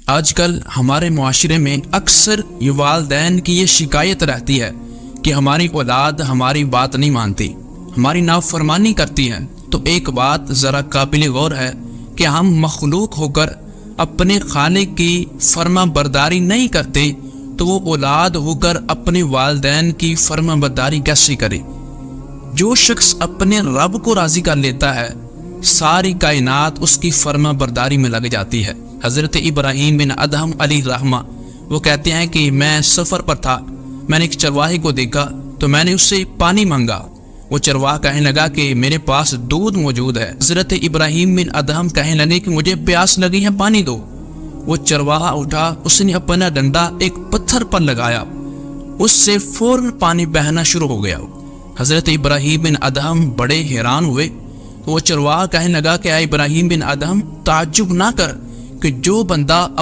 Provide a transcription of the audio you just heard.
آج کل ہمارے معاشرے میں اکثر یہ والدین کی یہ شکایت رہتی ہے کہ ہماری اولاد ہماری بات نہیں مانتی، ہماری نافرمانی کرتی ہے۔ تو ایک بات ذرا قابل غور ہے کہ ہم مخلوق ہو کر اپنے خالق کی فرما برداری نہیں کرتے تو وہ اولاد ہو کر اپنے والدین کی فرما برداری کیسے کرے؟ جو شخص اپنے رب کو راضی کر لیتا ہے ساری کائنات اس کی فرما برداری میں لگ جاتی ہے۔ حضرت ابراہیم بن ادہم علیہ الرحمہ وہ کہتے ہیں کہ میں سفر پر تھا، میں نے ایک چرواہے کو دیکھا تو میں نے اس سے پانی مانگا۔ وہ چرواہا کہنے لگا کہ میرے پاس دودھ موجود ہے۔ حضرت ابراہیم بن ادہم کہنے لگے کہ مجھے پیاس لگی ہے، پانی دو۔ وہ چرواہا اٹھا، اس نے اپنا ڈنڈا ایک پتھر پر لگایا، اس سے فوراً پانی بہنا شروع ہو گیا۔ حضرت ابراہیم بن ادہم بڑے حیران ہوئے۔ وہ چرواہا کہنے لگا کہ اے ابراہیم بن ادہم، تعجب نہ کر کہ جو بندہ